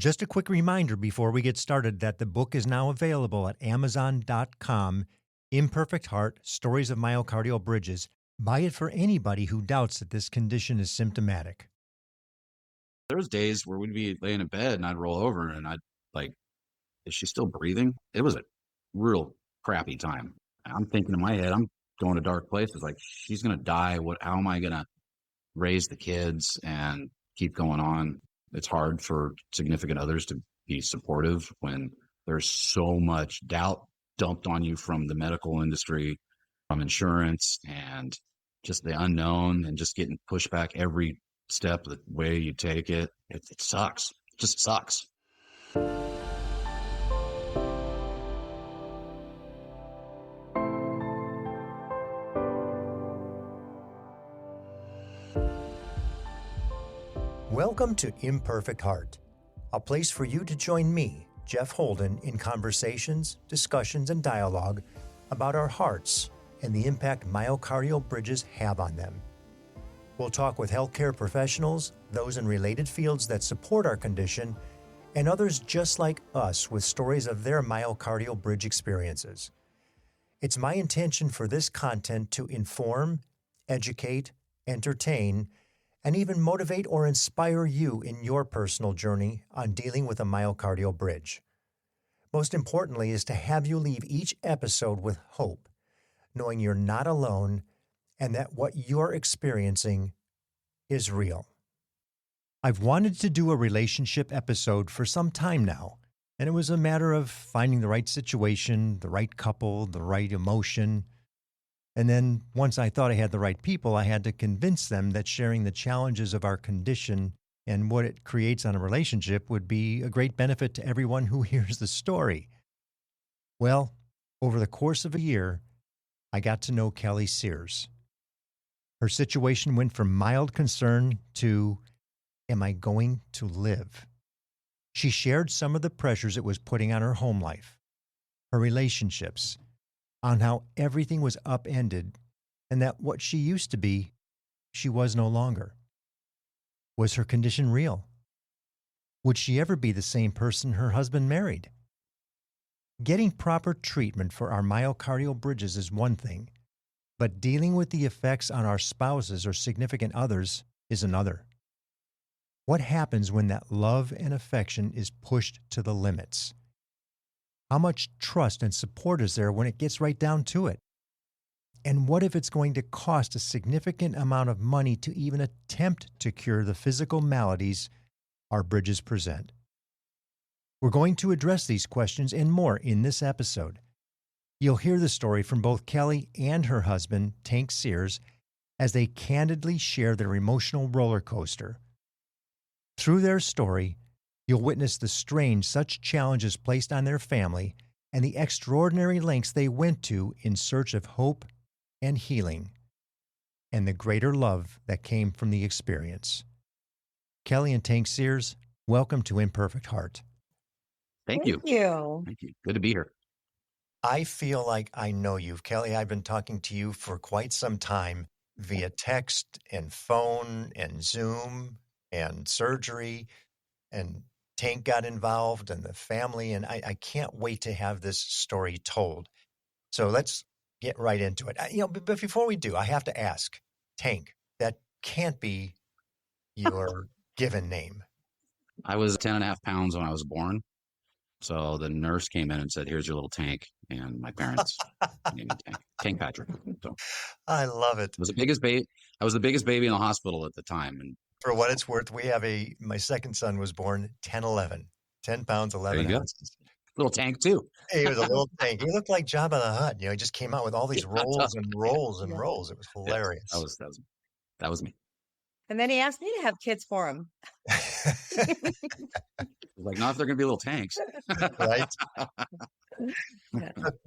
Just a quick reminder before we get started that the book is now available at Amazon.com. Imperfect Heart, Stories of Myocardial Bridges. Buy it for anybody who doubts that this condition is symptomatic. There was days where we'd be laying in bed and I'd roll over and I'd like, is she still breathing? It was a real crappy time. I'm thinking in my head, I'm going to dark places. Like, she's going to die. How am I going to raise the kids and keep going on? It's hard for significant others to be supportive when there's so much doubt dumped on you from the medical industry, from insurance, and just the unknown, and just getting pushed back every step the way you take it. It sucks. It just sucks. Welcome to Imperfect Heart, a place for you to join me, Jeff Holden, in conversations, discussions, and dialogue about our hearts and the impact myocardial bridges have on them. We'll talk with healthcare professionals, those in related fields that support our condition, and others just like us with stories of their myocardial bridge experiences. It's my intention for this content to inform, educate, entertain, and even motivate or inspire you in your personal journey on dealing with a myocardial bridge. Most importantly is to have you leave each episode with hope, knowing you're not alone and that what you're experiencing is real. I've wanted to do a relationship episode for some time now, and it was a matter of finding the right situation, the right couple, the right emotion. And then once I thought I had the right people, I had to convince them that sharing the challenges of our condition and what it creates on a relationship would be a great benefit to everyone who hears the story. Well, over the course of a year, I got to know Kelly Sears. Her situation went from mild concern to, am I going to live? She shared some of the pressures it was putting on her home life, her relationships, on how everything was upended and that what she used to be, she was no longer. Was her condition real? Would she ever be the same person her husband married? Getting proper treatment for our myocardial bridges is one thing, but dealing with the effects on our spouses or significant others is another. What happens when that love and affection is pushed to the limits? How much trust and support is there when it gets right down to it? And what if it's going to cost a significant amount of money to even attempt to cure the physical maladies our bridges present? We're going to address these questions and more in this episode. You'll hear the story from both Kelly and her husband, Tank Sears, as they candidly share their emotional roller coaster. Through their story, you'll witness the strain such challenges placed on their family and the extraordinary lengths they went to in search of hope and healing, and the greater love that came from the experience. Kelly and Tank Sears, welcome to Imperfect Heart. Thank you. Thank you. Good to be here. I feel like I know you. Kelly, I've been talking to you for quite some time via text and phone and Zoom and surgery, and Tank got involved and the family, and I can't wait to have this story told. So let's get right into it. But before we do, I have to ask, Tank, that can't be your given name. I was 10.5 pounds when I was born. So the nurse came in and said, here's your little Tank. And my parents named me Tank. Tank Patrick. So I love it. I was the biggest baby in the hospital at the time. And for what it's worth, we have my second son was born 10 pounds, 11 ounces. Little Tank too. He was a little Tank. He looked like Jabba the Hutt. He just came out with all these rolls and rolls and rolls. It was hilarious. That was me. And then he asked me to have kids for him. Like, not if they're going to be little Tanks. Right?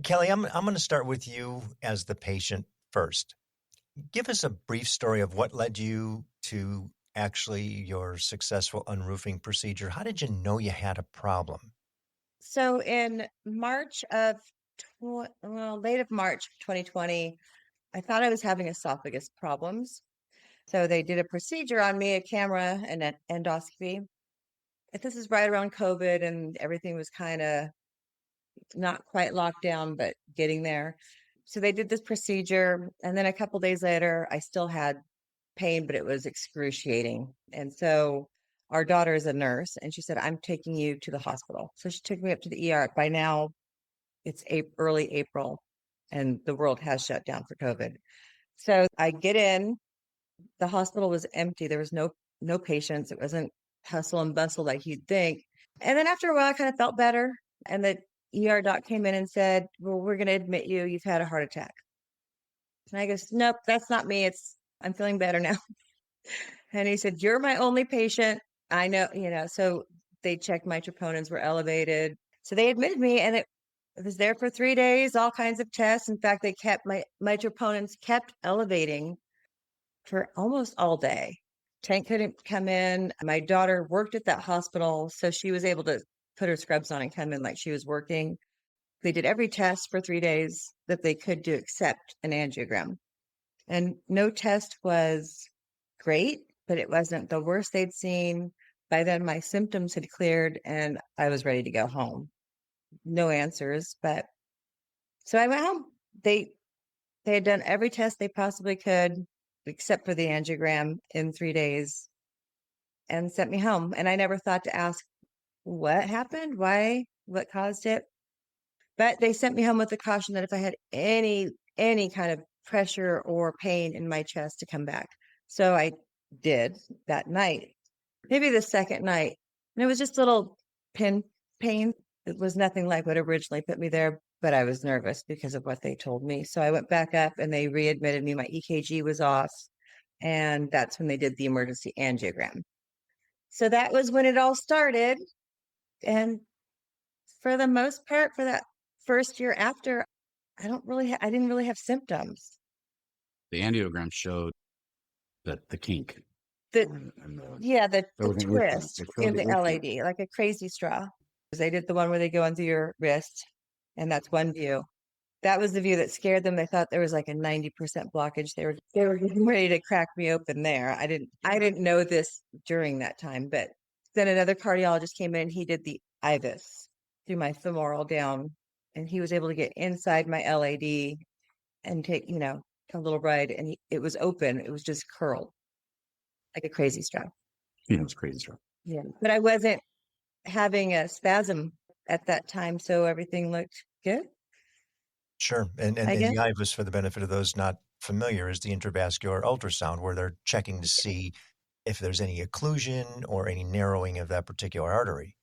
Kelly, I'm going to start with you as the patient first. Give us a brief story of what led you to actually your successful unroofing procedure. How did you know you had a problem? So in March of, late of March 2020, I thought I was having esophagus problems. So they did a procedure on me, a camera and an endoscopy. this is right around COVID and everything was kind of not quite locked down, but getting there. So they did this procedure. And then a couple days later, I still had pain, but it was excruciating. And so our daughter is a nurse and she said, I'm taking you to the hospital. So she took me up to the ER. By now, it's early April and the world has shut down for COVID. So I get in, the hospital was empty. There was no patients. It wasn't hustle and bustle like you'd think. And then after a while, I kind of felt better. And the ER doc came in and said, well, we're going to admit you, you've had a heart attack. And I goes, nope, that's not me. I'm feeling better now. And he said, you're my only patient. I know, so they checked my troponins were elevated. So they admitted me and it was there for 3 days, all kinds of tests. In fact, they kept my troponins kept elevating for almost all day. Tank couldn't come in. My daughter worked at that hospital, so she was able to put her scrubs on and come in like she was working. They did every test for 3 days that they could do except an angiogram. And no test was great, but it wasn't the worst they'd seen. By then, my symptoms had cleared and I was ready to go home. No answers, but so I went home. They had done every test they possibly could, except for the angiogram in 3 days, and sent me home. And I never thought to ask what happened, why, what caused it. But they sent me home with the caution that if I had any kind of pressure or pain in my chest to come back. So I did that night, maybe the second night. And it was just a little pin pain. It was nothing like what originally put me there, but I was nervous because of what they told me. So I went back up and they readmitted me. My EKG was off. And that's when they did the emergency angiogram. So that was when it all started. And for the most part, for that first year after, I didn't really have symptoms. The angiogram showed that the kink. The There was an twist issue. It showed in the issue. LAD, like a crazy straw. They did the one where they go under your wrist, and that's one view. That was the view that scared them. They thought there was like a 90% blockage. They were getting ready to crack me open there. I didn't know this during that time, but then another cardiologist came in and he did the IVUS through my femoral down, and he was able to get inside my LAD and take, a little ride, and it was open. It was just curled like a crazy straw. Yeah, it was crazy stuff. Yeah, but I wasn't having a spasm at that time, so everything looked good. Sure. And I the guess. IVUS, for the benefit of those not familiar, is the intravascular ultrasound where they're checking to see if there's any occlusion or any narrowing of that particular artery.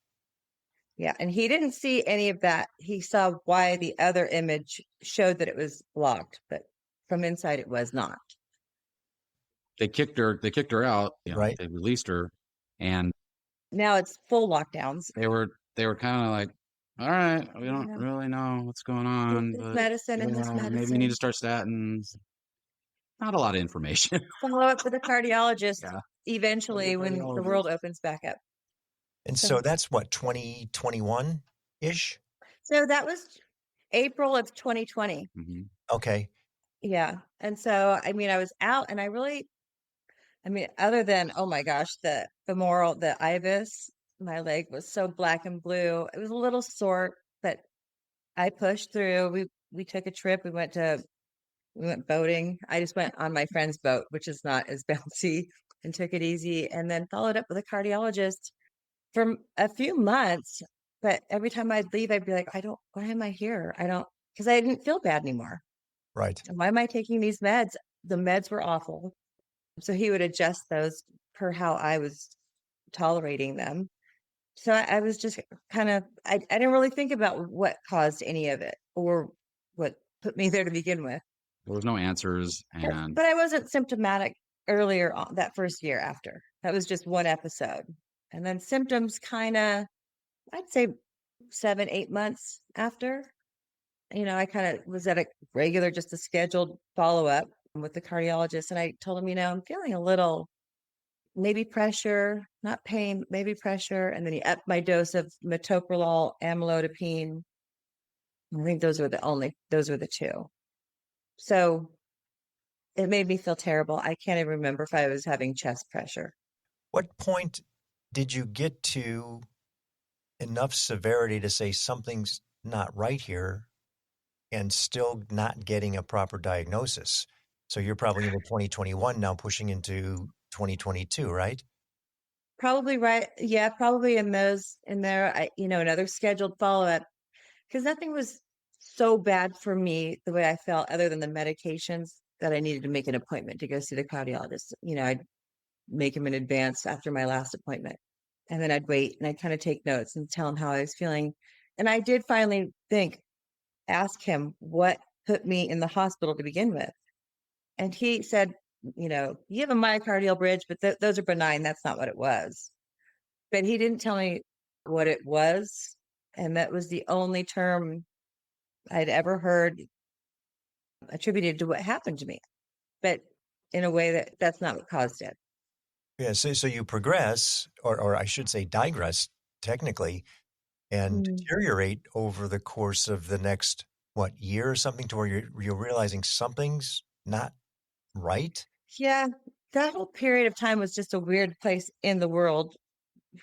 Yeah, and he didn't see any of that. He saw why the other image showed that it was blocked, but from inside it was not. They kicked her out, Right. They released her, and Now it's full lockdowns. they were kind of like, all right, we don't Yeah. really know what's going on, This but medicine and this maybe medicine. you need to start statins. Not a lot of information. Follow up with a cardiologist Yeah. eventually when the Cardiologist. world opens back up. And so that's what, 2021-ish? So that was April of 2020. Mhm. Okay. Yeah. And so, I was out and other than, oh my gosh, the IVUS, my leg was so black and blue. It was a little sore, but I pushed through. We took a trip. We went boating. I just went on my friend's boat, which is not as bouncy, and took it easy, and then followed up with a cardiologist for a few months. But every time I'd leave, I'd be like, why am I here? Because I didn't feel bad anymore. Right. Why am I taking these meds? The meds were awful. So he would adjust those per how I was tolerating them. So I was just kind of, I didn't really think about what caused any of it or what put me there to begin with. There was no answers, and But I wasn't symptomatic earlier on that first year after. That was just one episode. And then symptoms kind of, I'd say 7, 8 months after. I kind of was at just a scheduled follow up with the cardiologist. And I told him, I'm feeling a little, maybe pressure, not pain, maybe pressure. And then he upped my dose of metoprolol, amlodipine. I think those were the two. So it made me feel terrible. I can't even remember if I was having chest pressure. What point Did you get to enough severity to say something's not right here and still not getting a proper diagnosis? So you're probably into 2021 now, pushing into 2022, right? Probably right. Yeah, probably in there, another scheduled follow-up because nothing was so bad for me the way I felt other than the medications that I needed to make an appointment to go see the cardiologist. I'd make him in advance after my last appointment. And then I'd wait and I'd kind of take notes and tell him how I was feeling. And I did finally ask him what put me in the hospital to begin with. And he said, you have a myocardial bridge, but those are benign. That's not what it was. But he didn't tell me what it was. And that was the only term I'd ever heard attributed to what happened to me. But in a way that's not what caused it. Yeah. So you progress, or I should say digress technically, and deteriorate over the course of the next, year or something, to where you're realizing something's not right? Yeah, that whole period of time was just a weird place in the world,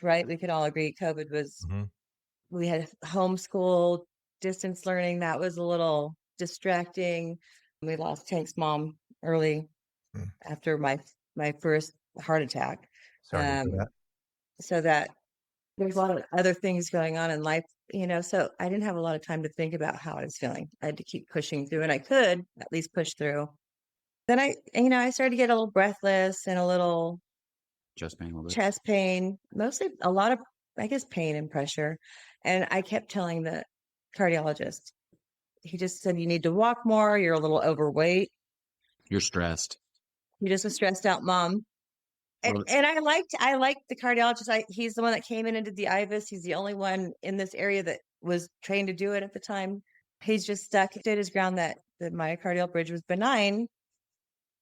right? We could all agree COVID was, Mhm. we had homeschool, distance learning. That was a little distracting. We lost Tank's mom early Mm. after my first heart attack. Sorry to hear Um, that. so that there's a lot of other things going on in life, so I didn't have a lot of time to think about how I was feeling. I had to keep pushing through, and I could at least push through. Then I started to get a little breathless and a little Chest pain a little bit. chest pain, mostly a lot of, I guess, pain and pressure. And I kept telling the cardiologist, he just said, you need to walk more. You're a little overweight. You're stressed. You're just a stressed out mom. What And I liked the cardiologist. He's the one that came in and did the IVUS. He's the only one in this area that was trained to do it at the time. He's just stuck, stood his ground that the myocardial bridge was benign,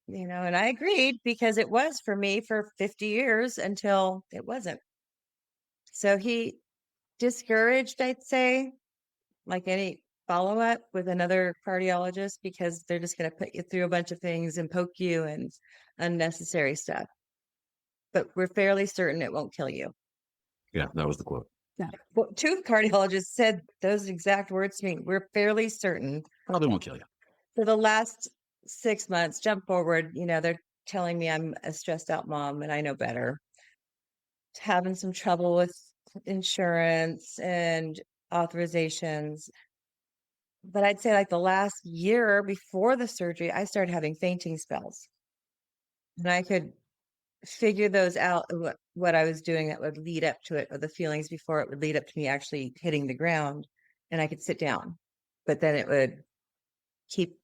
and I agreed because it was for me for 50 years until it wasn't. So he discouraged, I'd say, like any follow up with another cardiologist, because they're just going to put you through a bunch of things and poke you and unnecessary stuff. But we're fairly certain it won't kill you. Yeah, that was the quote. Yeah. Well, two cardiologists said those exact words to me. We're fairly certain. Probably won't kill you. For the last 6 months, jump forward, they're telling me I'm a stressed out mom and I know better. Having some trouble with insurance and authorizations. But I'd say like the last year before the surgery, I started having fainting spells. And I could figure those out, what I was doing that would lead up to it, or the feelings before it would lead up to me actually hitting the ground. And I could sit down, but then it would keep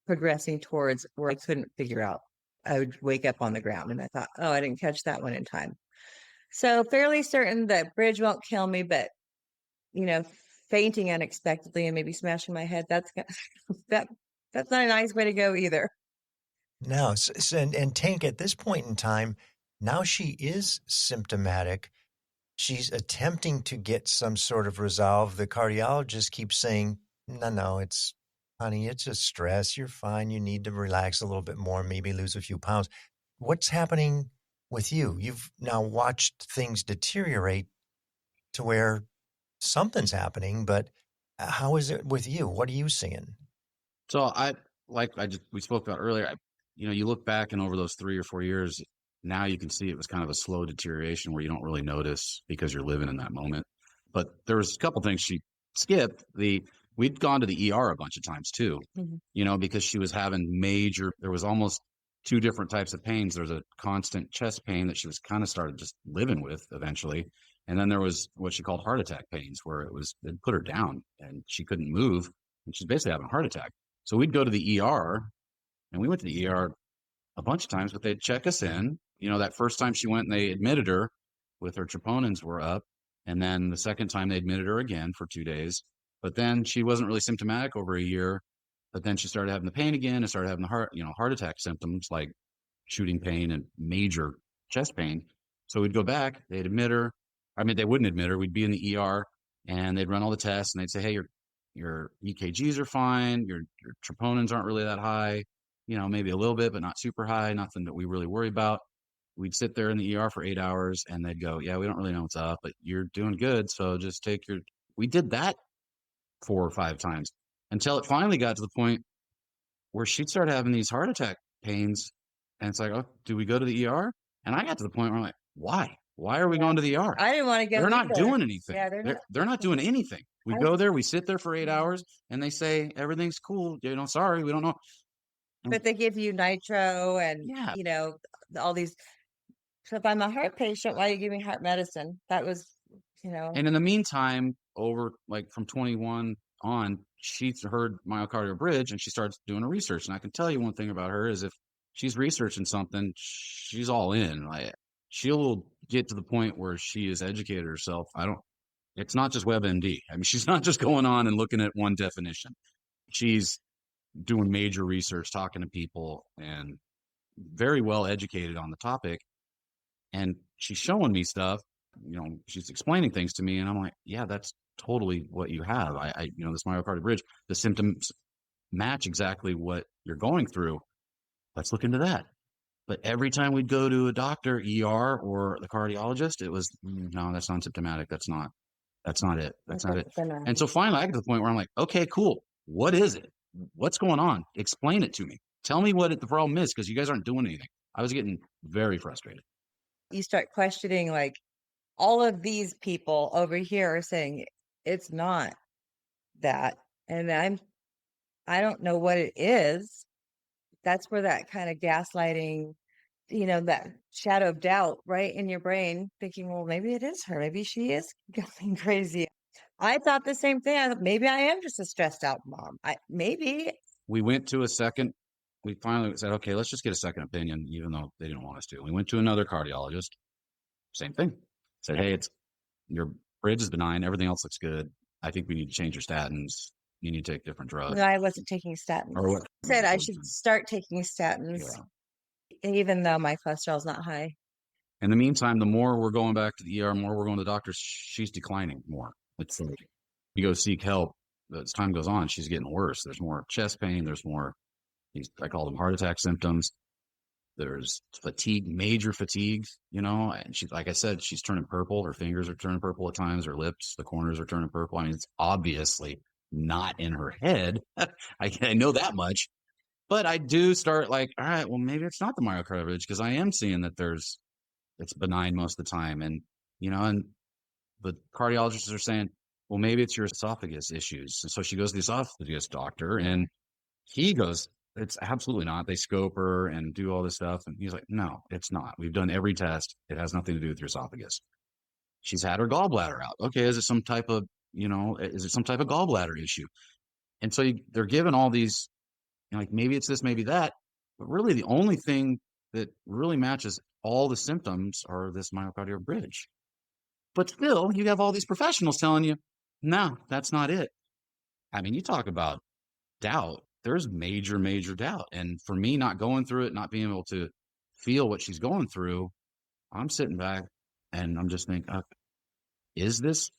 progressing towards where I couldn't figure out. I would wake up on the ground and I thought, oh, I didn't catch that one in time. So fairly certain that bridge won't kill me, but you know, fainting unexpectedly and maybe smashing my head, that's that's not a nice way to go either. No, and Tank, at this point in time, now she is symptomatic. She's attempting to get some sort of resolve. The cardiologist keeps saying, no, honey, it's just stress. You're fine. You need to relax a little bit more, maybe lose a few pounds. What's happening with you? You've now watched things deteriorate to where something's happening, but how is it with you? What are you seeing? So we spoke about earlier, you look back and over those 3 or 4 years, now you can see it was kind of a slow deterioration where you don't really notice because you're living in that moment. But there was a couple things she skipped. We'd gone to the ER a bunch of times too, because she was having there was almost 2 different types of pains. There was a constant chest pain that she was kind of started just living with eventually. And then there was what she called heart attack pains, where it put her down and she couldn't move. And she's basically having a heart attack. So we'd go to the ER, and we went to the ER a bunch of times, but they'd check us in. That first time she went and they admitted her with her troponins were up. And then the second time they admitted her again for 2 days. But then she wasn't really symptomatic over a year. But then she started having the pain again and started having the heart attack symptoms like shooting pain and major chest pain. So we'd go back, they'd admit her. I mean, they wouldn't admit her. We'd be in the ER and they'd run all the tests and they'd say, hey, your EKGs are fine. Your troponins aren't really that high, maybe a little bit, but not super high, nothing that we really worry about. we'd sit there in the ER for 8 hours and they'd go, yeah, we don't really know what's up, but you're doing good. So just we did that 4 or 5 times until it finally got to the point where she'd start having these heart attack pains. And it's like, oh, do we go to the ER? And I got to the point where I'm like, why? Why are we going to the ER? I didn't want to go. They're not either. doing anything. Yeah, they're not doing anything. We go there, we sit there for 8 hours, and they say everything's cool. Sorry, we don't know. But they give you nitro and all these. So if I'm a heart patient, why are you giving heart medicine? That was, And in the meantime, over like from 21 on, she's heard myocardial bridge and she starts doing her research. And I can tell you one thing about her is if she's researching something, she's all in. Like she'll get to the point where she has educated herself. It's not just WebMD. I mean, she's not just going on and looking at one definition. She's doing major research, talking to people, and very well educated on the topic. And she's showing me stuff, she's explaining things to me. And I'm like, yeah, that's totally what you have. This myocardial bridge, the symptoms match exactly what you're going through. Let's look into that. But every time we'd go to a doctor, ER or the cardiologist, it was, no, that's not symptomatic. That's not it. That's not it. And so finally I get to the point where I'm like, okay, cool. What is it? What's going on? Explain it to me. Tell me what the problem is, because you guys aren't doing anything. I was getting very frustrated. You start questioning, like, all of these people over here are saying it's not that. And I don't know what it is. That's where that kind of gaslighting, that shadow of doubt right in your brain, thinking, well, maybe it is her. Maybe she is going crazy. I thought the same thing. I thought maybe I am just a stressed out mom. Maybe. We went to we finally said, okay, let's just get a second opinion, even though they didn't want us to. We went to another cardiologist. Same thing. Said, hey, your bridge is benign. Everything else looks good. I think we need to change your statins. You need to take different drugs. No, I wasn't taking statins. Or what? I said I should start taking statins, even though my cholesterol is not high. In the meantime, the more we're going back to the ER, more we're going to the doctor, she's declining more. It's like you go seek help. As time goes on, she's getting worse. There's more chest pain. There's more, I call them heart attack symptoms. There's fatigue, major fatigue, and she's, like I said, she's turning purple. Her fingers are turning purple at times. Her lips, the corners are turning purple. I mean, it's obviously not in her head. I know that much, but I do start like, all right, well, maybe it's not the myocardial bridge, because I am seeing that it's benign most of the time. And, and the cardiologists are saying, well, maybe it's your esophagus issues. And so she goes to the esophagus doctor and he goes, it's absolutely not. They scope her and do all this stuff. And he's like, no, it's not. We've done every test. It has nothing to do with your esophagus. She's had her gallbladder out. Okay. Is it some type of, gallbladder issue? And so they're given all these, like, maybe it's this, maybe that, but really the only thing that really matches all the symptoms are this myocardial bridge. But still, you have all these professionals telling you, no, that's not it. I mean, you talk about doubt. There's major, major doubt. And for me, not going through it, not being able to feel what she's going through, I'm sitting back and I'm just thinking, is this,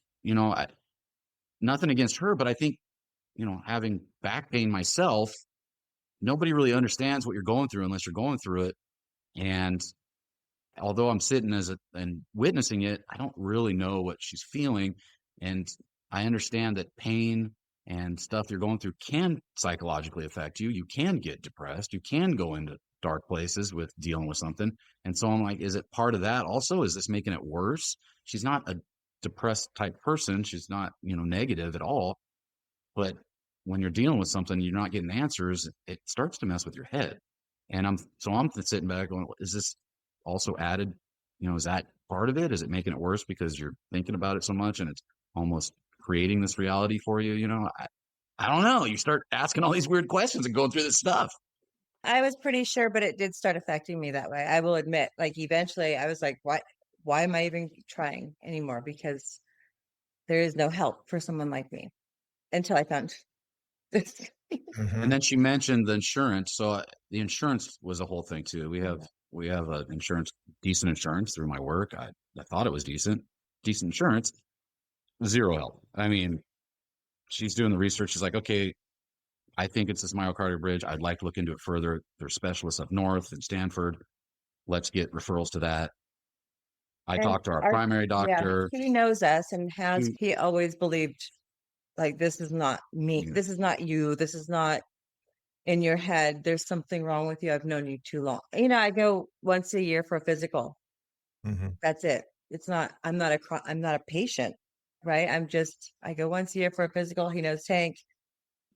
nothing against her, but I think, having back pain myself, nobody really understands what you're going through unless you're going through it. And although I'm sitting and witnessing it, I don't really know what she's feeling. And I understand that pain and stuff you're going through can psychologically affect you. You can get depressed. You can go into dark places with dealing with something. And so I'm like, is it part of that also? Is this making it worse? She's not a depressed type person. She's not, negative at all. But when you're dealing with something, you're not getting answers, it starts to mess with your head. And I'm sitting back going, is this also added? Is that part of it? Is it making it worse because you're thinking about it so much and it's almost creating this reality for you? I don't know. You start asking all these weird questions and going through this stuff. I was pretty sure, but it did start affecting me that way. I will admit, like, eventually I was like, why am I even trying anymore? Because there is no help for someone like me until I found this. And then she mentioned the insurance. So the insurance was a whole thing too. We have decent insurance through my work. I thought it was decent insurance, zero help. I mean, she's doing the research. She's like, okay, I think it's this myocardial bridge. I'd like to look into it further. There's specialists up north in Stanford. let's get referrals to that. I And talked to our primary doctor. he knows us and He- he always believed like, this is not me. Yeah. This is not you. This is not in your head. There's something wrong with you. I've known you too long. I go once a year for a physical. That's it. It's not, I'm not a patient, right? I go once a year for a physical. He knows Tank.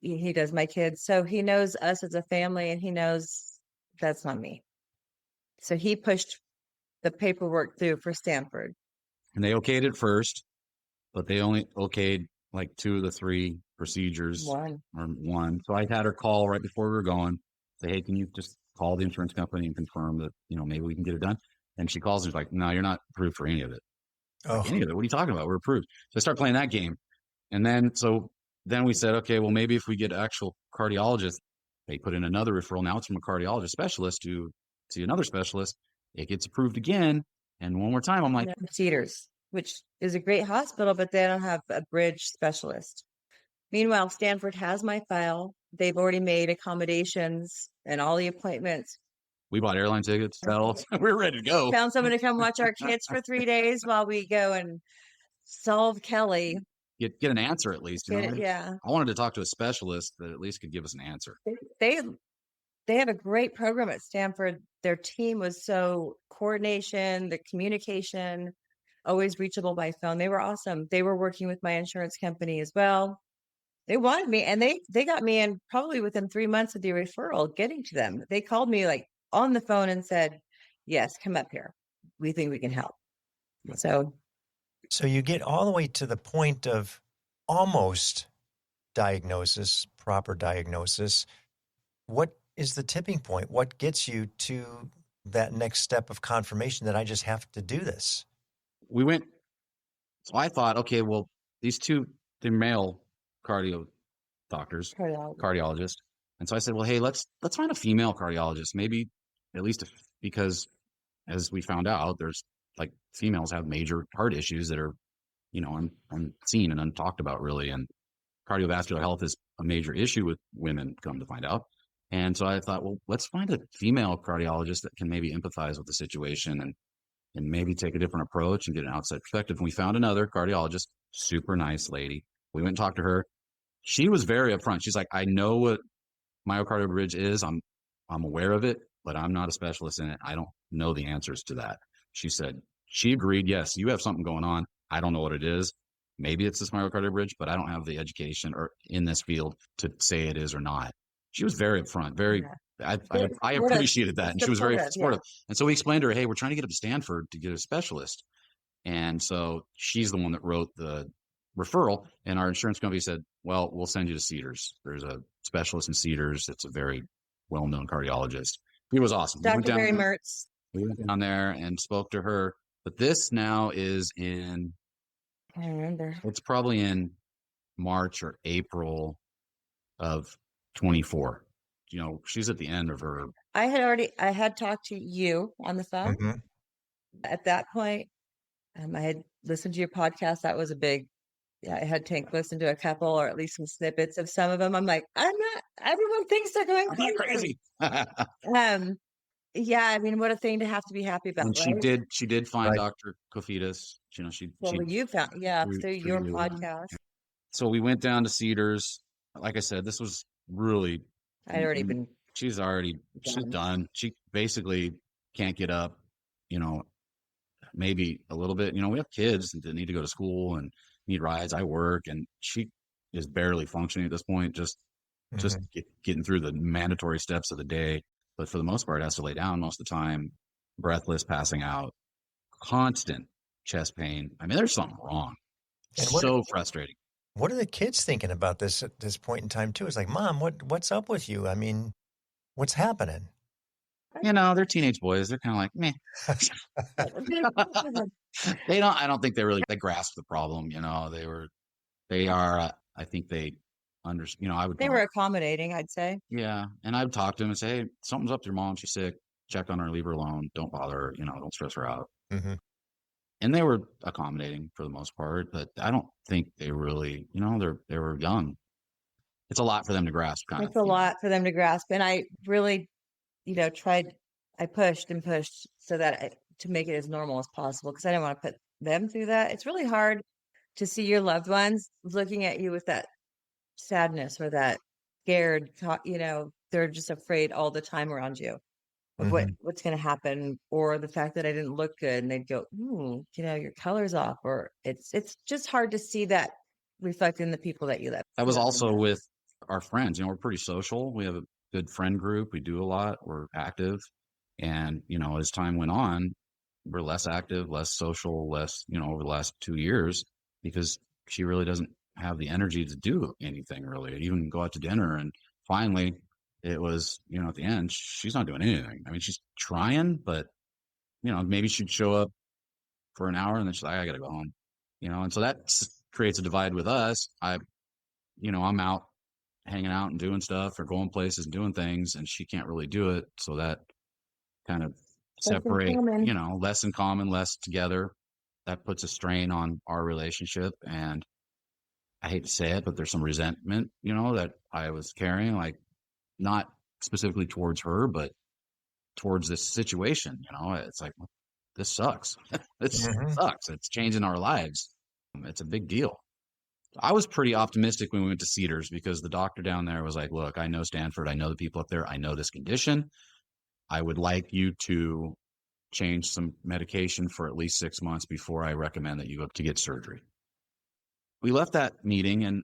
He does my kids. So he knows us as a family and he knows that's not me. So he pushed the paperwork through for Stanford. And they okayed it first, but they only okayed like 2 of the 3 procedures. One. So I had her call right before we were going, say, hey, can you just call the insurance company and confirm that, maybe we can get it done? And she calls and she's like, no, you're not approved for any of it. Like, any of it? What are you talking about? We're approved. So I start playing that game. And then we said, okay, well, maybe if we get actual cardiologists, they put in another referral. Now it's from a cardiologist specialist to another specialist. It gets approved again. And one more time, I'm like, Cedars, which is a great hospital, but they don't have a bridge specialist. Meanwhile, Stanford has my file. They've already made accommodations and all the appointments. We bought airline tickets, settled. We're ready to go. Found someone to come watch our kids for 3 days while we go and solve Kelly. Get an answer at least. Yeah. I wanted to talk to a specialist that at least could give us an answer. They have a great program at Stanford. Their team was so coordination, the communication, always reachable by phone. They were awesome. They were working with my insurance company as well. They wanted me and they got me in probably within 3 months of the referral getting to them. They called me like on the phone and said, yes, come up here. We think we can help. So you get all the way to the point of almost diagnosis, proper diagnosis. What is the tipping point? What gets you to that next step of confirmation that I just have to do this? So I thought, okay, well, these 2, the male cardiologists. And so I said, well, hey, let's find a female cardiologist, maybe at least because as we found out, there's like females have major heart issues that are, unseen and untalked about really. And cardiovascular health is a major issue with women, come to find out. And so I thought, well, let's find a female cardiologist that can maybe empathize with the situation and maybe take a different approach and get an outside perspective. And we found another cardiologist, super nice lady. We went and talked to her. She was very upfront. She's like, I know what myocardial bridge is. I'm aware of it, but I'm not a specialist in it. I don't know the answers to that. She agreed, yes, you have something going on. I don't know what it is. Maybe it's this myocardial bridge, but I don't have the education or in this field to say it is or not. She was very upfront, I appreciated that. And she was very supportive. Yeah. And so we explained to her, hey, we're trying to get up to Stanford to get a specialist. And so she's the one that wrote the referral. And our insurance company said, well, we'll send you to Cedars. There's a specialist in Cedars. It's a very well-known cardiologist. He was awesome. Dr. Mary Mertz. We went down there and spoke to her. But this now is in, I remember. It's probably in March or April of 24. She's at the end of her. I had talked to you on the phone. Mm-hmm. At that point, I had listened to your podcast. That was a big, I had Tank listen to a couple or at least some snippets of some of them. I'm like, everyone thinks they're going crazy. Yeah, I mean, what a thing to have to be happy about. And right? she did find Dr. Kofidis. You found, through your podcast. So we went down to Cedars. Like I said, this was really. I'd already been. She's done. She basically can't get up. Maybe a little bit. We have kids that need to go to school and need rides. I work, and she is barely functioning at this point. Just getting through the mandatory steps of the day. But for the most part, has to lay down most of the time, breathless, passing out, constant chest pain. I mean, there's something wrong. And so frustrating. What are the kids thinking about this at this point in time too? It's like, Mom, what's up with you? I mean, what's happening? They're teenage boys. They're kind of like, meh. I don't think they grasp the problem. They are, I think they understand, they were accommodating, I'd say. Yeah. And I'd talk to them and say, hey, something's up with your mom. She's sick. Check on her, leave her alone. Don't bother her. Don't stress her out. Mm-hmm. And they were accommodating for the most part, but I don't think they really, they were young. It's a lot for them to grasp. It's a lot for them to grasp. And I really, tried I pushed and pushed so that to make it as normal as possible because I didn't want to put them through that. It's really hard to see your loved ones looking at you with that sadness or that scared, they're just afraid all the time around you of what's going to happen, or the fact that I didn't look good, and they'd go, "Ooh, your color's off," or it's just hard to see that reflected in the people that you love. That was also with our friends. We're pretty social. We have a good friend group. We do a lot. We're active. And, as time went on, we're less active, less social, less, over the last 2 years, because she really doesn't have the energy to do anything really, even go out to dinner. And finally it was, at the end, she's not doing anything. I mean, she's trying, but, maybe she'd show up for an hour and then she's like, I got to go home, and so that creates a divide with us. I'm out hanging out and doing stuff or going places and doing things, and she can't really do it. So that kind of separate, less in common, less together. That puts a strain on our relationship. And I hate to say it, but there's some resentment, that I was carrying, like not specifically towards her, but towards this situation. It's like, this sucks. This sucks. It's changing our lives. It's a big deal. I was pretty optimistic when we went to Cedars because the doctor down there was like, look, I know Stanford. I know the people up there. I know this condition. I would like you to change some medication for at least 6 months before I recommend that you go to get surgery. We left that meeting and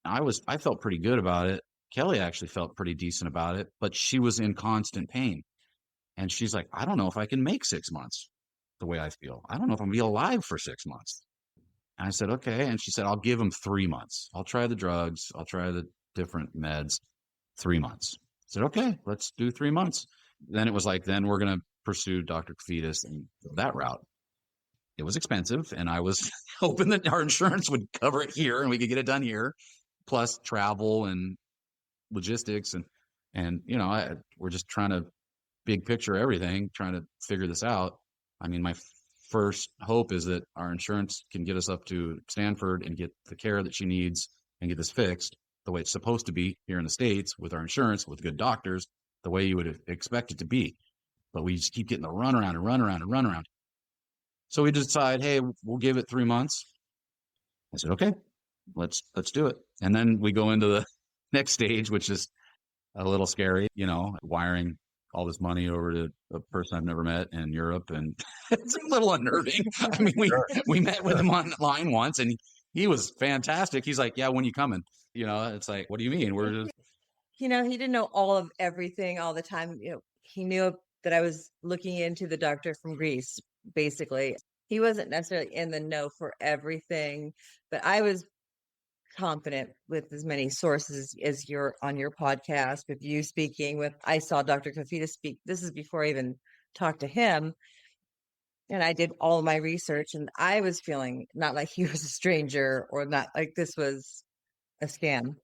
I felt pretty good about it. Kelly actually felt pretty decent about it, but she was in constant pain. And she's like, I don't know if I can make 6 months the way I feel. I don't know if I'm going to be alive for 6 months. And I said, okay. And she said, I'll give him 3 months. I'll try the drugs. I'll try the different meds. 3 months. I said, okay, let's do 3 months. Then it was like, then we're going to pursue Dr. Kofidis and that route. It was expensive. And I was hoping that our insurance would cover it here and we could get it done here, plus travel and logistics. And we're just trying to big picture everything, trying to figure this out. I mean, my first hope is that our insurance can get us up to Stanford and get the care that she needs and get this fixed the way it's supposed to be here in the States with our insurance, with good doctors, the way you would expect it to be. But we just keep getting the runaround. So we decide, hey, we'll give it 3 months. I said, okay, let's do it. And then we go into the next stage, which is a little scary, wiring all this money over to a person I've never met in Europe. And it's a little unnerving. I mean, we met with him online once and he was fantastic. He's like, yeah, when you coming? It's like, what do you mean? We're just... he didn't know all of everything all the time. He knew that I was looking into the doctor from Greece, basically. He wasn't necessarily in the know for everything, but I was confident with as many sources as you're on your podcast, with you speaking, with I saw Dr. Kofidis speak. This is before I even talked to him. And I did all of my research and I was feeling not like he was a stranger or not like this was a scam.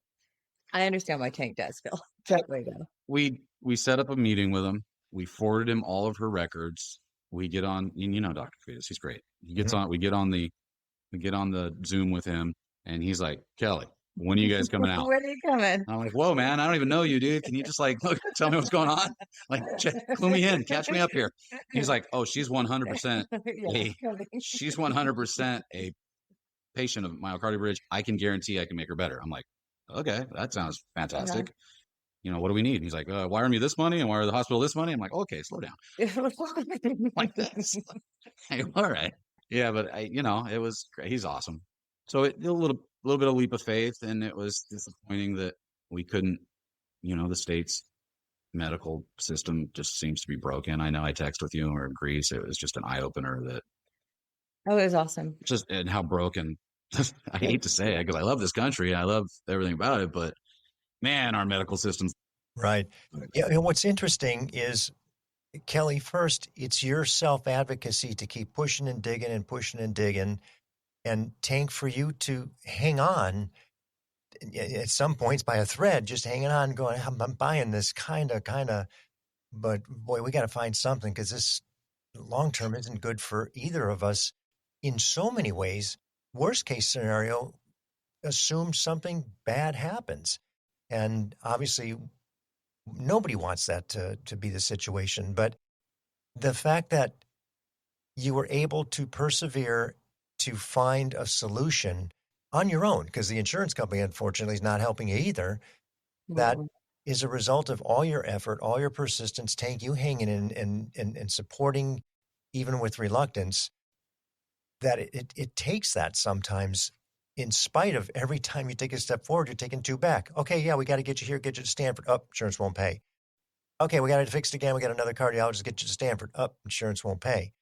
I understand why Tank does feel that way though. We set up a meeting with him. We forwarded him all of her records. We get on, Dr. Kofidis, he's great. He gets on, we get on the Zoom with him and he's like, Kelly, when are you guys coming out? When are you coming? I'm like, whoa, man, I don't even know you, dude. Can you just look, tell me what's going on? Like, clue me in, catch me up here. He's like, oh, she's 100% she's 100% a patient of myocardial bridge. I can guarantee I can make her better. I'm like, okay, that sounds fantastic. What do we need? He's like, wire me this money and wire the hospital this money. I'm like, okay, slow down. Like this. Hey, all right. Yeah, but it was great. He's awesome. So it a little bit of leap of faith, and it was disappointing that we couldn't, the state's medical system just seems to be broken. I know I texted with you and we're in Greece. It was just an eye opener that. Oh, it was awesome. And how broken. I hate to say it because I love this country. I love everything about it, but man, our medical systems. Right. Yeah. And what's interesting is, Kelly, first, it's your self-advocacy to keep pushing and digging, and Tank, for you to hang on at some points by a thread, just hanging on, going, I'm buying this kind of, but boy, we got to find something because this long-term isn't good for either of us in so many ways. Worst case scenario, assume something bad happens. And obviously nobody wants that to be the situation, but the fact that you were able to persevere to find a solution on your own, because the insurance company, unfortunately, is not helping you either, that Mm-mm. is a result of all your effort, all your persistence, Tank, you hanging in and supporting, even with reluctance, that it takes that sometimes, in spite of every time you take a step forward, you're taking two back. Okay, yeah, we got to get you here, get you to Stanford. Oh, insurance won't pay. Okay, we got to fix it again. We got another cardiologist, get you to Stanford. Oh, insurance won't pay.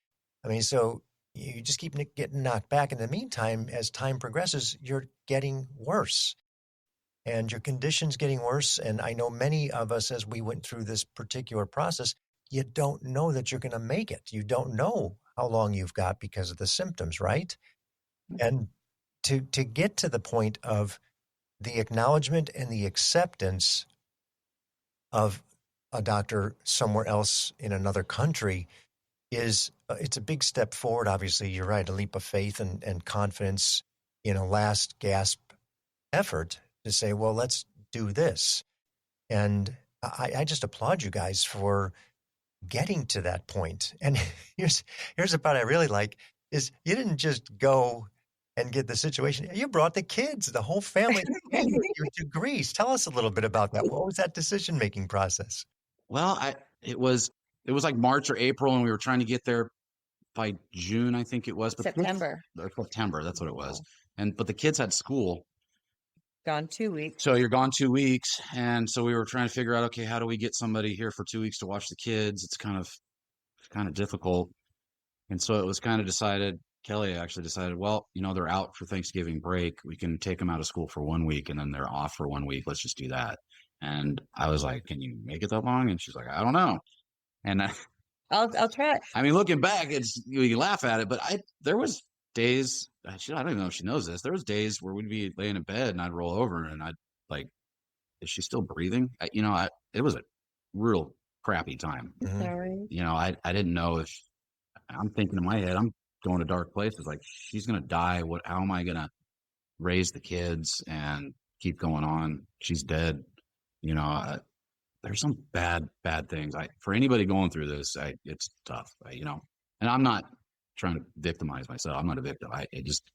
I mean, so you just keep getting knocked back. In the meantime, as time progresses, you're getting worse and your condition's getting worse. And I know many of us, as we went through this particular process, you don't know that you're going to make it. You don't know how long you've got because of the symptoms, right? And to get to the point of the acknowledgement and the acceptance of a doctor somewhere else in another country is it's a big step forward. Obviously, you're right, a leap of faith and confidence in a last gasp effort to say, well, let's do this. And I just applaud you guys for getting to that point. And here's the part I really like is you didn't just go and get the situation. You brought the kids, the whole family came with you to Greece. Tell us a little bit about that. What was that decision-making process? Well, it was like March or April, and we were trying to get there by June, I think it was. But September. September, that's what it was. Oh. But the kids had school, Gone 2 weeks. so you're gone 2 weeks, and so we were trying to figure out, okay, how do we get somebody here for 2 weeks to watch the kids? It's kind of difficult, and so it was kind of decided. Kelly actually decided, well, they're out for Thanksgiving break. We can take them out of school for 1 week, and then they're off for 1 week. Let's just do that. And I was like, can you make it that long? And she's like, I don't know. And I'll try it. I mean, looking back, you laugh at it, but there was days. I don't even know if she knows this. There was days where we'd be laying in bed and I'd roll over and I'd like, is she still breathing? It was a real crappy time. Mhm. Sorry. I didn't know if I'm thinking in my head, I'm going to dark places. Like she's going to die. How am I going to raise the kids and keep going on? She's dead. There's some bad things. For anybody going through this, it's tough. And I'm not trying to victimize myself. I'm not a victim. It just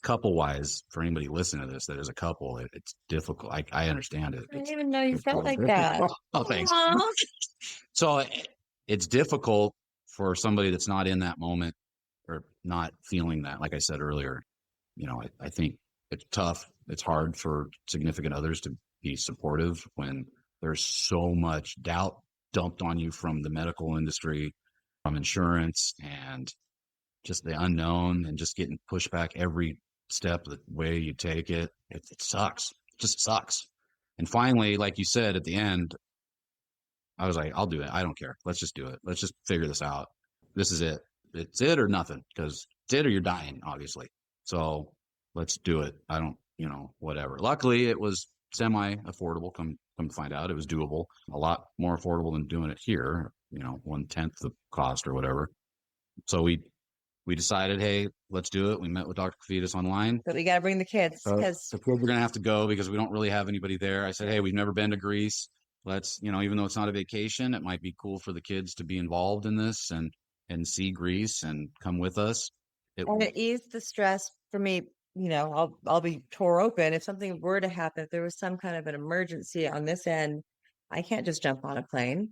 couple wise for anybody listening to this that is a couple, it's difficult. I understand it. I didn't even know you felt like that. Oh, thanks. Aw. So it's difficult for somebody that's not in that moment or not feeling that. Like I said earlier, I think it's tough. It's hard for significant others to be supportive when there's so much doubt dumped on you from the medical industry, from insurance, and just the unknown, and just getting pushed back every step of the way you take it. It sucks. It just sucks. And finally, like you said at the end, I was like, I'll do it. I don't care. Let's just do it. Let's just figure this out. This is it. It's it or nothing, because it's it or you're dying, obviously. So let's do it. I don't, whatever. Luckily, it was semi-affordable. Come to find out, it was doable. A lot more affordable than doing it here. 1/10 the cost or whatever. So we decided, hey, let's do it. We met with Dr. Kofidis online. But we got to bring the kids because The kids are going to have to go because we don't really have anybody there. I said, hey, we've never been to Greece. Let's, even though it's not a vacation, it might be cool for the kids to be involved in this and see Greece and come with us. and it eased the stress for me. I'll be tore open if something were to happen. If there was some kind of an emergency on this end, I can't just jump on a plane.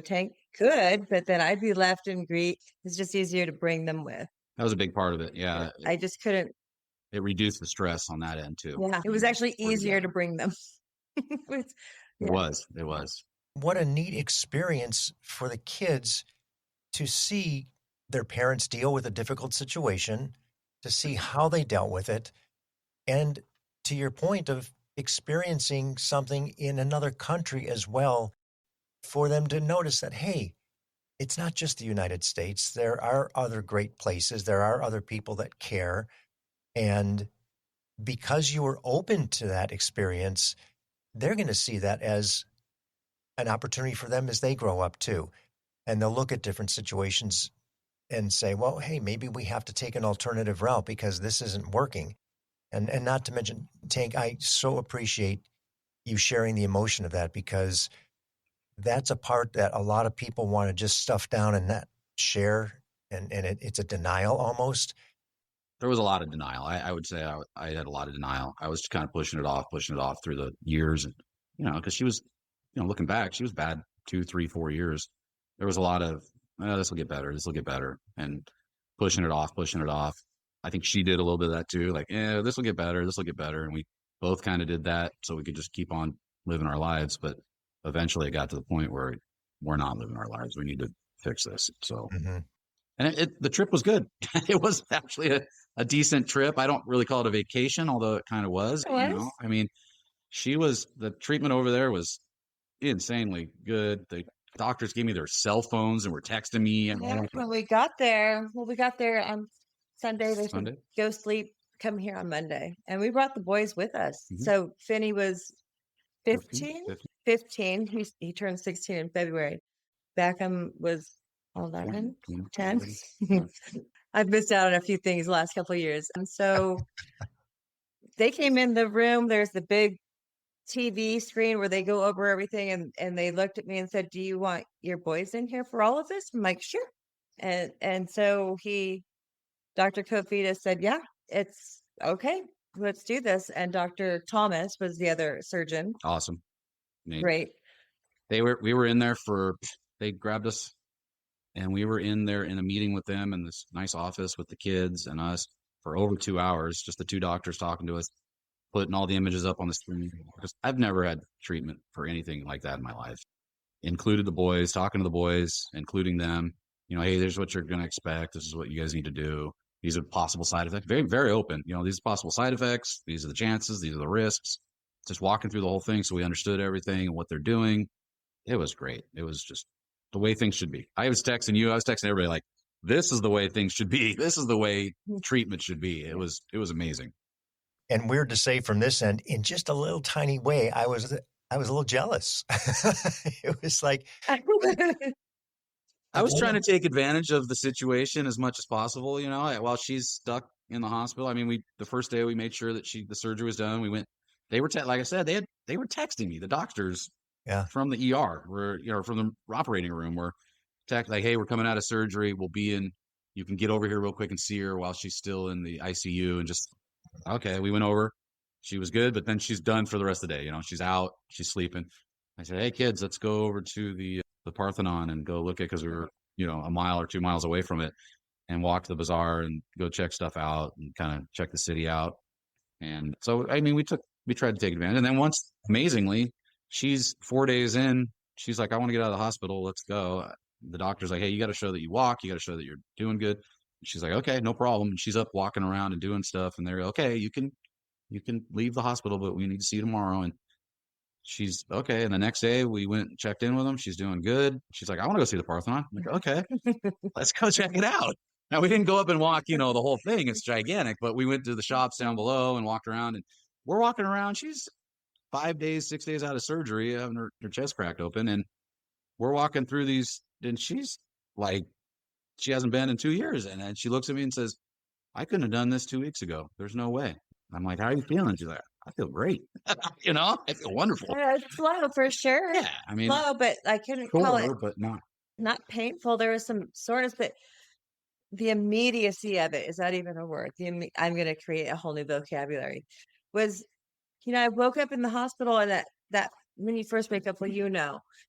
Tank could, but then I'd be left in Greece. It's just easier to bring them with. That was a big part of it. Yeah. I just couldn't. It reduced the stress on that end too. Yeah, it was actually easier to bring them. It was. What a neat experience for the kids to see their parents deal with a difficult situation, to see how they dealt with it, and to your point of experiencing something in another country as well, for them to notice that, hey, it's not just the United States. There are other great places. There are other people that care. And because you were open to that experience, they're going to see that as an opportunity for them as they grow up too. And they'll look at different situations and say, well, hey, maybe we have to take an alternative route because this isn't working. And not to mention, Tank, I so appreciate you sharing the emotion of that, because that's a part that a lot of people want to just stuff down and not share. And it's a denial almost. There was a lot of denial. I would say I had a lot of denial. I was just kind of pushing it off through the years. And, because she was, looking back, she was bad 2, 3, 4 years. There was a lot of, this will get better. This will get better. And pushing it off. I think she did a little bit of that too. Like, this will get better. This will get better. And we both kind of did that so we could just keep on living our lives. But eventually it got to the point where we're not living our lives. We need to fix this. So, and the trip was good. It was actually a decent trip. I don't really call it a vacation, although it kind of was. I mean, the treatment over there was insanely good. The doctors gave me their cell phones and were texting me. And when we got there, on Sunday. They said, go sleep, come here on Monday. And we brought the boys with us. So Finney was 15. He turned 16 in February. Beckham was 11, 10. I've missed out on a few things the last couple of years. And so they came in the room. There's the big TV screen where they go over everything. And they looked at me and said, do you want your boys in here for all of this? I'm like, sure. And so Dr. Kofidis said, yeah, it's okay. Let's do this. And Dr. Thomas was the other surgeon. Awesome. Great. We were in there they grabbed us and we were in there in a meeting with them in this nice office with the kids and us for over 2 hours, just the two doctors talking to us, putting all the images up on the screen. Because I've never had treatment for anything like that in my life. Included the boys, talking to the boys, including them, hey, there's what you're going to expect. This is what you guys need to do. These are possible side effects. Very, very open. These are possible side effects. These are the chances. These are the risks. Just walking through the whole thing so we understood everything and what they're doing. It was great. It was just the way things should be. I was texting you. I was texting everybody like, this is the way things should be. This is the way treatment should be. It was amazing. And weird to say from this end, in just a little tiny way, I was a little jealous. It was like I was trying to take advantage of the situation as much as possible, while she's stuck in the hospital. I mean, the first day we made sure that the surgery was done. We went, they were, like I said, they were texting me, the doctors from the ER from the operating room were like, hey, we're coming out of surgery. We'll be in, you can get over here real quick and see her while she's still in the ICU. And just, okay, we went over, she was good, but then she's done for the rest of the day. She's out, she's sleeping. I said, hey kids, let's go over to the Parthenon and go look at, because we were, a mile or 2 miles away from it, and walk to the bazaar and go check stuff out and kind of check the city out. And so, I mean, we tried to take advantage. And then once, amazingly, she's 4 days in, she's like, I want to get out of the hospital. Let's go. The doctor's like, hey, you got to show that you walk. You got to show that you're doing good. And she's like, okay, no problem. And she's up walking around and doing stuff. And they're okay, you can leave the hospital, but we need to see you tomorrow. And she's okay. And the next day we went and checked in with them. She's doing good. She's like, I want to go see the Parthenon. I'm like, okay, let's go check it out. Now, we didn't go up and walk, the whole thing. It's gigantic, but we went to the shops down below and walked around, and we're walking around. She's 5 days, 6 days out of surgery, having her chest cracked open. And we're walking through these, and she's like, she hasn't been in 2 years. And then she looks at me and says, I couldn't have done this 2 weeks ago. There's no way. I'm like, how are you feeling? She's like, I feel great. I feel wonderful. It's slow for sure. Yeah. I mean, slow, but I couldn't call it, but not painful. There was some soreness, but the immediacy of it, is that even a word? I'm going to create a whole new vocabulary. Was, I woke up in the hospital, and that when you first wake up, well,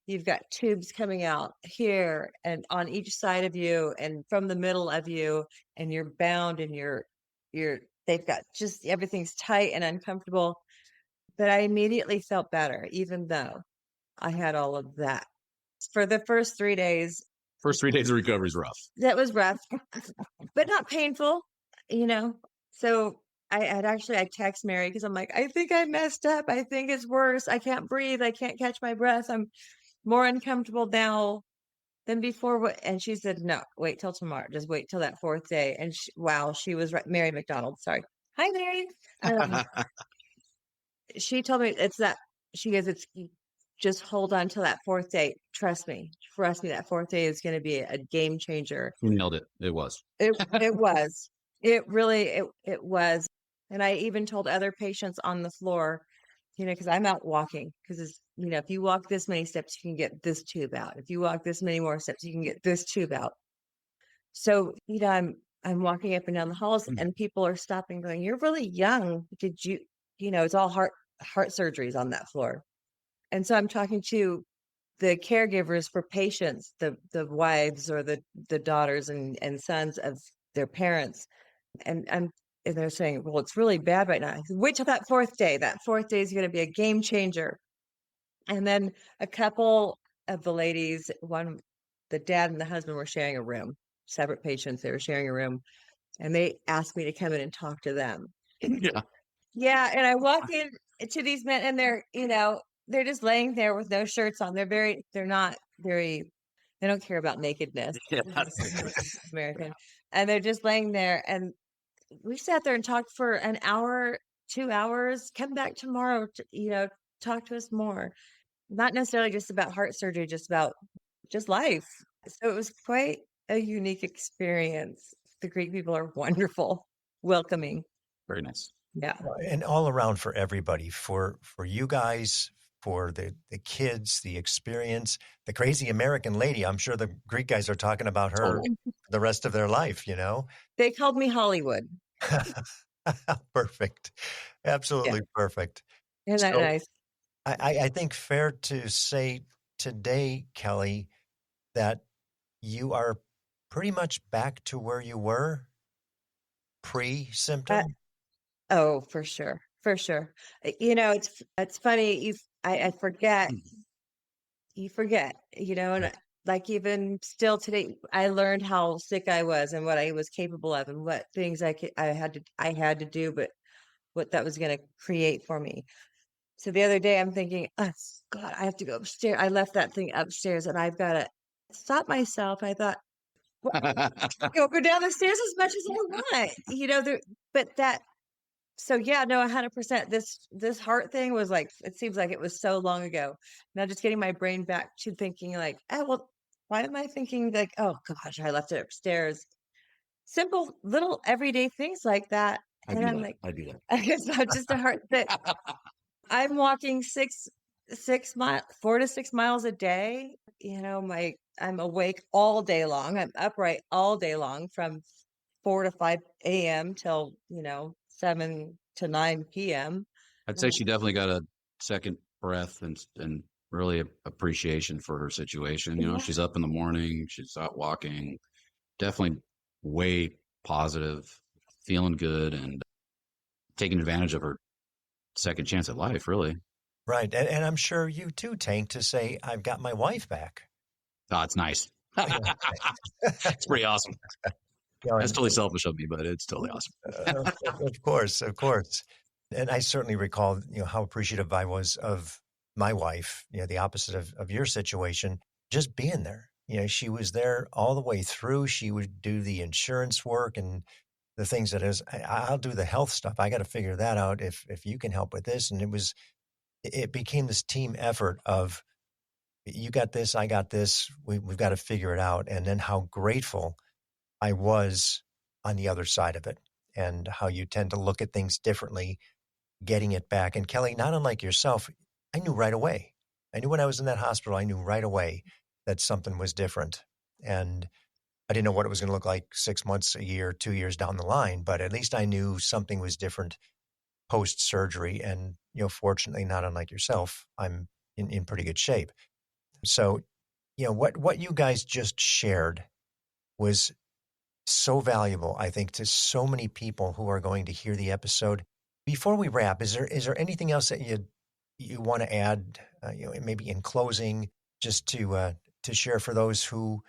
you've got tubes coming out here and on each side of you and from the middle of you, and you're bound, and they've got just everything's tight and uncomfortable. But I immediately felt better, even though I had all of that. For the first 3 days. First 3 days of recovery is rough. That was rough, but not painful, So I text Mary, because I'm like, I think I messed up. I think it's worse. I can't breathe. I can't catch my breath. I'm more uncomfortable now than before. And she said, no, wait till tomorrow. Just wait till that 4th day. And she was right. Mary McDonald. Sorry. Hi, Mary. She told me she goes, it's just hold on till that 4th day. Trust me, that 4th day is going to be a game changer. You nailed it. It was. It was. It really, it was. And I even told other patients on the floor because I'm out walking because if you walk this many steps, you can get this tube out. If you walk this many more steps, you can get this tube out. So, I'm walking up and down the halls and people are stopping going, "You're really young. Did you, it's all heart surgeries on that floor." And so I'm talking to the caregivers for patients, the wives or the daughters and sons of their parents. And they're saying, "Well, it's really bad right now." I said, "Wait till that fourth day. That fourth day is going to be a game changer." And then a couple of the ladies, the dad and the husband were sharing a room, separate patients. They were sharing a room, and they asked me to come in and talk to them. Yeah. Yeah, and I walk in to these men, and they're just laying there with no shirts on. They're not very, they don't care about nakedness. Yeah. American, and they're just laying there, and we sat there and talked for an hour, 2 hours. Come back tomorrow, talk to us more. Not necessarily just about heart surgery, just about just life. So it was quite a unique experience. The Greek people are wonderful, welcoming. Very nice. Yeah. And all around for everybody, for you guys, for the kids, the experience, the crazy American lady. I'm sure the Greek guys are talking about her the rest of their life, They called me Hollywood. Perfect. Absolutely perfect. Isn't that So nice? I think fair to say today, Kelly, that you are pretty much back to where you were pre-symptom. Oh, for sure. For sure. It's funny. I forget, you forget, and like even still today, I learned how sick I was and what I was capable of and what things I had to do, but what that was going to create for me. So the other day I'm thinking, oh, God, I have to go upstairs. I left that thing upstairs and I've got to stop myself. I thought, go down the stairs as much as I want, but so yeah, no, 100%. This heart thing was like, it seems like it was so long ago. Now just getting my brain back to thinking like, oh, well, why am I thinking like, oh gosh, I left it upstairs? Simple little everyday things like that. I And do I'm that. like, I do that. it's not just a heart that I'm walking 4 to 6 miles a day. I'm awake all day long. I'm upright all day long from 4 to 5 a.m. till, 7 to 9 p.m. I'd say she definitely got a second breath and really appreciation for her situation. Yeah. She's up in the morning, she's out walking, definitely way positive, feeling good, and taking advantage of her second chance at life, really. Right. And I'm sure you too, Tank, to say, I've got my wife back. Oh, it's nice. It's pretty awesome. That's totally selfish of me, but it's totally awesome. Of course, of course. And I certainly recall, how appreciative I was of my wife, the opposite of your situation, just being there. She was there all the way through. She would do the insurance work and the things I'll do the health stuff. I got to figure that out if you can help with this. And it became this team effort of, you got this, I got this, we've got to figure it out. And then how grateful I was on the other side of it, and how you tend to look at things differently, getting it back. And Kelly, not unlike yourself, I knew right away. I knew when I was in that hospital, I knew right away that something was different. And I didn't know what it was going to look like 6 months, a year, 2 years down the line, but at least I knew something was different post-surgery. And, fortunately, not unlike yourself, I'm in pretty good shape. So, what you guys just shared was so valuable, I think, to so many people who are going to hear the episode. Before we wrap, is there anything else that you want to add, maybe in closing, just to share for those who,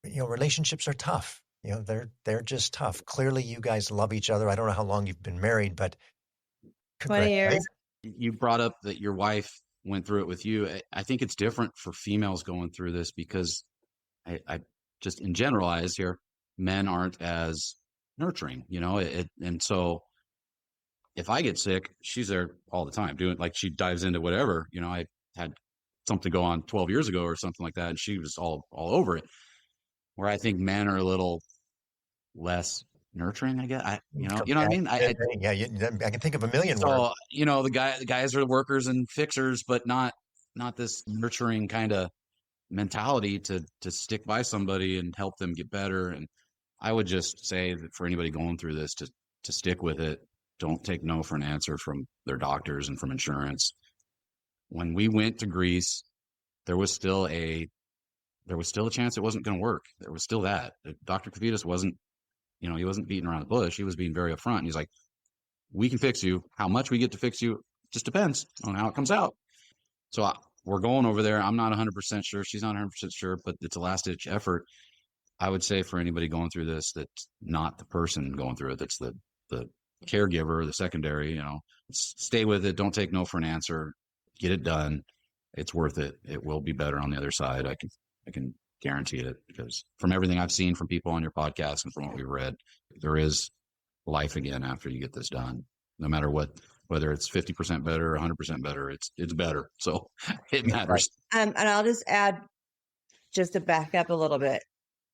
relationships are tough. They're just tough. Clearly, you guys love each other. I don't know how long you've been married, but 20 years. You brought up that your wife went through it with you. I think it's different for females going through this because I just in generalize here, men aren't as nurturing, and so if I get sick, she's there all the time doing, like, she dives into whatever, I had something go on 12 years ago or something like that, and she was all over it. Where I think men are a little less nurturing, I guess. You know what I mean? Compassionate, yeah, I can think of a million words. So, the guys are the workers and fixers, but not this nurturing kind of mentality to stick by somebody and help them get better. And I would just say that for anybody going through this, to stick with it. Don't take no for an answer from their doctors and from insurance. When we went to Greece, there was still a chance it wasn't going to work. There was still that. Dr. Kofidis wasn't, he wasn't beating around the bush. He was being very upfront. And he's like, we can fix you. How much we get to fix you just depends on how it comes out. So we're going over there. I'm not 100% sure. She's not 100% sure, but it's a last ditch effort. I would say for anybody going through this, that's not the person going through it. That's the caregiver, the secondary, stay with it. Don't take no for an answer. Get it done. It's worth it. It will be better on the other side. I can guarantee it, because from everything I've seen from people on your podcast and from what we've read, there is life again after you get this done. No matter whether it's 50% better or 100% better, it's better. So it matters. And I'll just add, just to back up a little bit.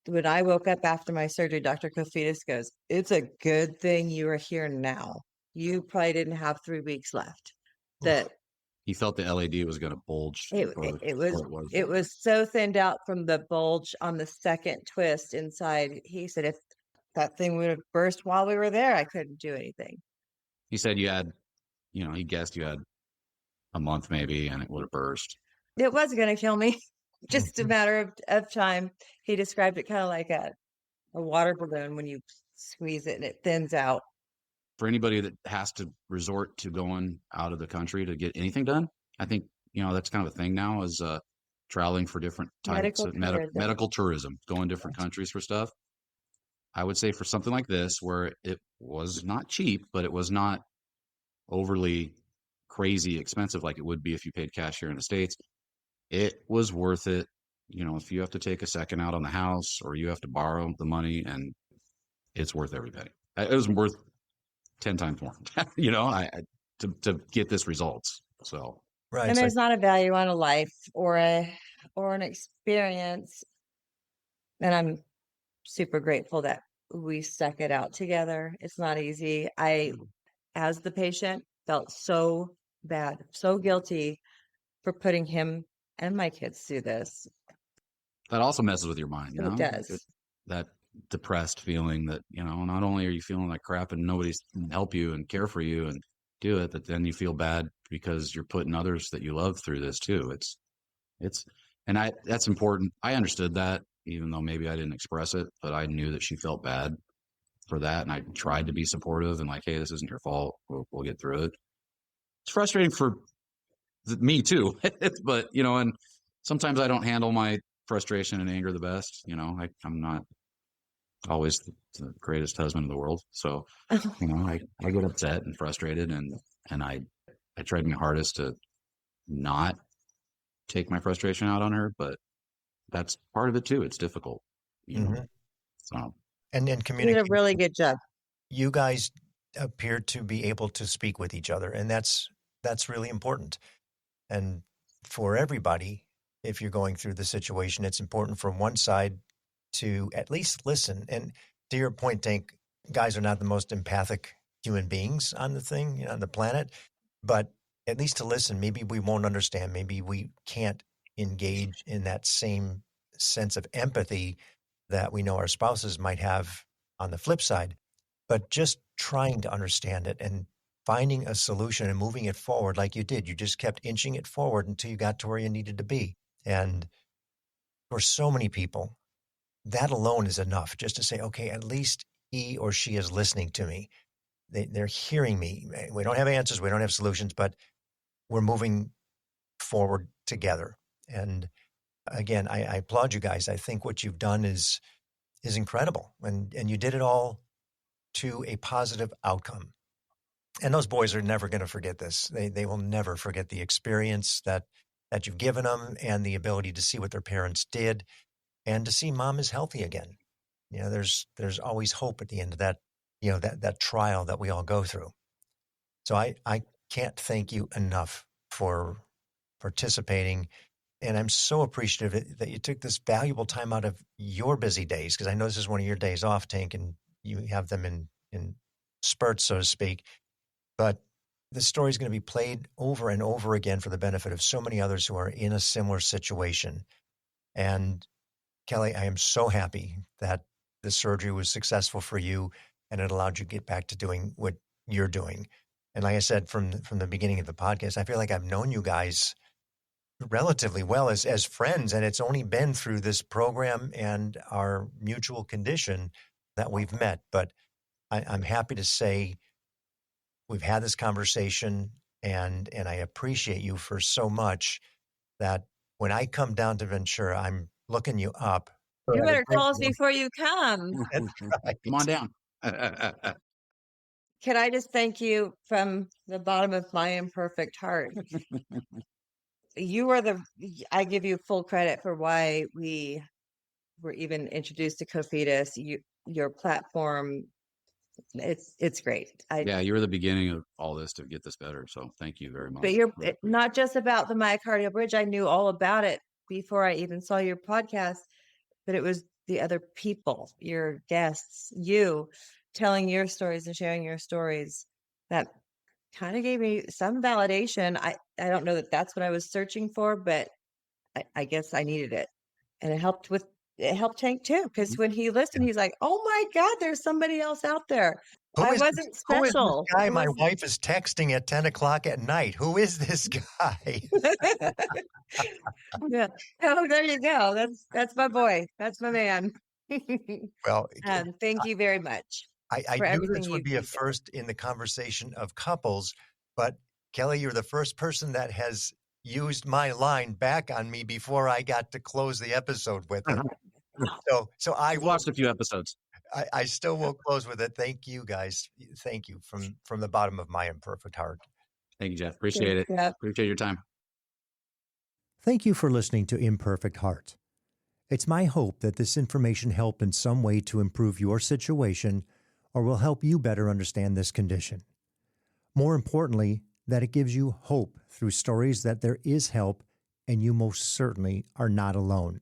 When I woke up after my surgery, Dr. Kofidis goes, "It's a good thing you are here now. You probably didn't have 3 weeks left." That he felt the LAD was going to bulge. It was so thinned out from the bulge on the second twist inside. He said, if that thing would have burst while we were there, I couldn't do anything. He said you had, he guessed you had a month maybe, and it would have burst. It was going to kill me. Just a matter of time. He described it kind of like a water balloon when you squeeze it and it thins out. For anybody that has to resort to going out of the country to get anything done, I think, that's kind of a thing now, is traveling for different types of medical tourism, going different countries for stuff. I would say for something like this, where it was not cheap, but it was not overly crazy expensive like it would be if you paid cash here in the States, it was worth it. If you have to take a second out on the house or you have to borrow the money, and it's worth every penny. It was worth 10 times more, to get this results. So, right. And there's not a value on a life or an experience. And I'm super grateful that we stuck it out together. It's not easy. I, as the patient, felt so bad, so guilty for putting him and my kids through this. That also messes with your mind. It does. That depressed feeling that, not only are you feeling like crap and nobody's can help you and care for you and do it, but then you feel bad because you're putting others that you love through this too. That's important. I understood that, even though maybe I didn't express it, but I knew that she felt bad for that. And I tried to be supportive and like, hey, this isn't your fault. We'll get through it. It's frustrating for me too, but, and sometimes I don't handle my frustration and anger the best. I'm not always the greatest husband in the world. So, I get upset and frustrated, and I tried my hardest to not take my frustration out on her, but that's part of it too. It's difficult, So, and communicate. You did a really good job. You guys appear to be able to speak with each other, and that's really important. And for everybody, if you're going through the situation, it's important from one side to at least listen. And to your point, Tank, guys are not the most empathic human beings on the planet, but at least to listen. Maybe we won't understand. Maybe we can't engage in that same sense of empathy that we know our spouses might have on the flip side, but just trying to understand it and finding a solution and moving it forward like you did. You just kept inching it forward until you got to where you needed to be. And for so many people, that alone is enough, just to say, okay, at least he or she is listening to me. They're hearing me. We don't have answers. We don't have solutions, but we're moving forward together. And again, I applaud you guys. I think what you've done is incredible. And you did it all to a positive outcome. And those boys are never going to forget this. They will never forget the experience that you've given them and the ability to see what their parents did and to see mom is healthy again. There's always hope at the end of that, that trial that we all go through. So I can't thank you enough for participating. And I'm so appreciative that you took this valuable time out of your busy days, because I know this is one of your days off, Tank, and you have them in spurts, so to speak. But the story is going to be played over and over again for the benefit of so many others who are in a similar situation. And Kelly, I am so happy that the surgery was successful for you and it allowed you to get back to doing what you're doing. And like I said, from the beginning of the podcast, I feel like I've known you guys relatively well as friends, and it's only been through this program and our mutual condition that we've met. But I'm happy to say we've had this conversation, and I appreciate you for so much that when I come down to Ventura, I'm looking you up. You better call us before you come. That's right. Come on down. Can I just thank you from the bottom of my imperfect heart? I give you full credit for why we were even introduced to Kofidis. Your platform, it's great. Yeah, you were the beginning of all this to get this better. So thank you very much. But you're not just about the myocardial bridge. I knew all about it before I even saw your podcast, but it was the other people, your guests, you telling your stories and sharing your stories that kind of gave me some validation. I don't know that that's what I was searching for, but I guess I needed it. And it helped Tank too. Because when he listened, he's like, oh my God, there's somebody else out there. I wasn't special. Who is this guy my wife is texting at 10 o'clock at night? Who is this guy? Yeah. Oh, there you go. That's my boy. That's my man. Well, thank you very much. I knew this would be a first in the conversation of couples, but Kelly, you're the first person that has used my line back on me before I got to close the episode with it. So I watched a few episodes. I still will close with it. Thank you guys. Thank you from the bottom of my imperfect heart. Thank you, Jeff. Appreciate it. Jeff. Appreciate your time. Thank you for listening to Imperfect Heart. It's my hope that this information helped in some way to improve your situation or will help you better understand this condition. More importantly, that it gives you hope through stories that there is help and you most certainly are not alone.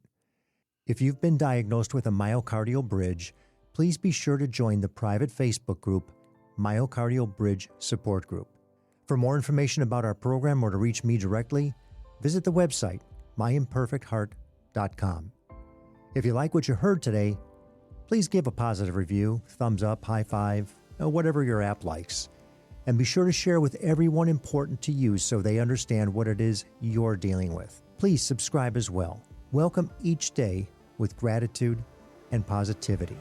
If you've been diagnosed with a myocardial bridge, please be sure to join the private Facebook group, Myocardial Bridge Support Group. For more information about our program or to reach me directly, visit the website, myimperfectheart.com. If you like what you heard today, please give a positive review, thumbs up, high five, whatever your app likes. And be sure to share with everyone important to you so they understand what it is you're dealing with. Please subscribe as well. Welcome each day with gratitude and positivity.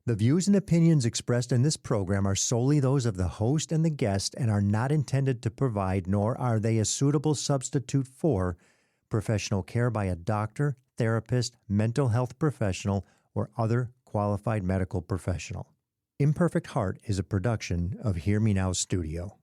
The views and opinions expressed in this program are solely those of the host and the guest and are not intended to provide, nor are they a suitable substitute for, professional care by a doctor, therapist, mental health professional, or other qualified medical professional. Imperfect Heart is a production of Hear Me Now Studio.